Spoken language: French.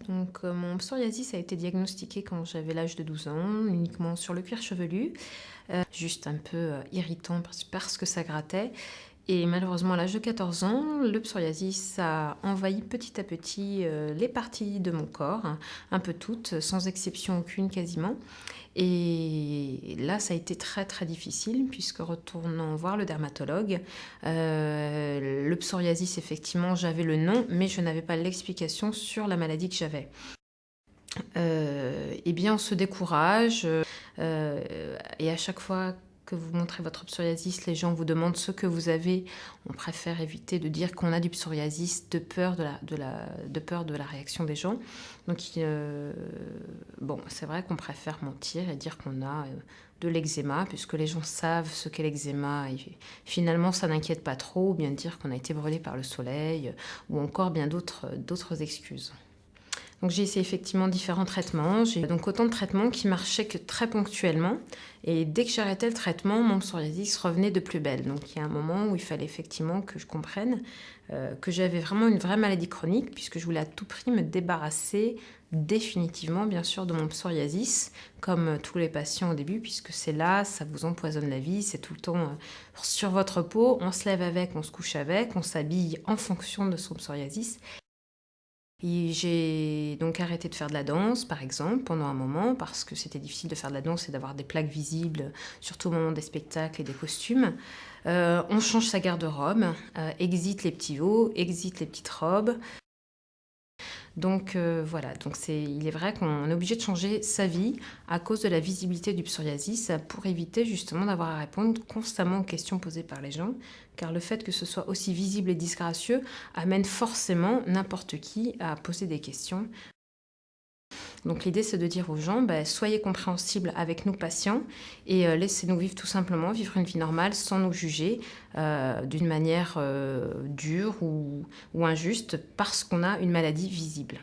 Mon psoriasis a été diagnostiqué quand j'avais l'âge de 12 ans, uniquement sur le cuir chevelu, juste un peu irritant parce que ça grattait. Et malheureusement, à l'âge de 14 ans, le psoriasis a envahi petit à petit les parties de mon corps, hein, un peu toutes, sans exception aucune quasiment. Et là, ça a été très très difficile puisque retournant voir le dermatologue, le psoriasis, effectivement, j'avais le nom, mais je n'avais pas l'explication sur la maladie que j'avais. Eh bien, on se décourage et à chaque fois que vous montrez votre psoriasis, les gens vous demandent ce que vous avez. On préfère éviter de dire qu'on a du psoriasis de peur de peur de la réaction des gens. Donc, bon, c'est vrai qu'on préfère mentir et dire qu'on a de l'eczéma, puisque les gens savent ce qu'est l'eczéma. Et finalement, ça n'inquiète pas trop, ou bien dire qu'on a été brûlé par le soleil, ou encore bien d'autres excuses. Donc j'ai essayé effectivement différents traitements. J'ai donc autant de traitements qui marchaient que très ponctuellement. Et dès que j'arrêtais le traitement, mon psoriasis revenait de plus belle. Donc il y a un moment où il fallait effectivement que je comprenne que j'avais vraiment une vraie maladie chronique, puisque je voulais à tout prix me débarrasser définitivement, bien sûr, de mon psoriasis, comme tous les patients au début, puisque c'est là, ça vous empoisonne la vie, c'est tout le temps sur votre peau, on se lève avec, on se couche avec, on s'habille en fonction de son psoriasis. Et j'ai donc arrêté de faire de la danse, par exemple, pendant un moment, parce que c'était difficile de faire de la danse et d'avoir des plaques visibles, surtout au moment des spectacles et des costumes. On change sa garde-robe, exit les petits hauts, exit les petites robes. Donc voilà, il est vrai qu'on est obligé de changer sa vie à cause de la visibilité du psoriasis pour éviter justement d'avoir à répondre constamment aux questions posées par les gens, car le fait que ce soit aussi visible et disgracieux amène forcément n'importe qui à poser des questions. Donc l'idée, c'est de dire aux gens, soyez compréhensibles avec nous patients et laissez-nous vivre tout simplement, vivre une vie normale sans nous juger d'une manière dure ou injuste parce qu'on a une maladie visible.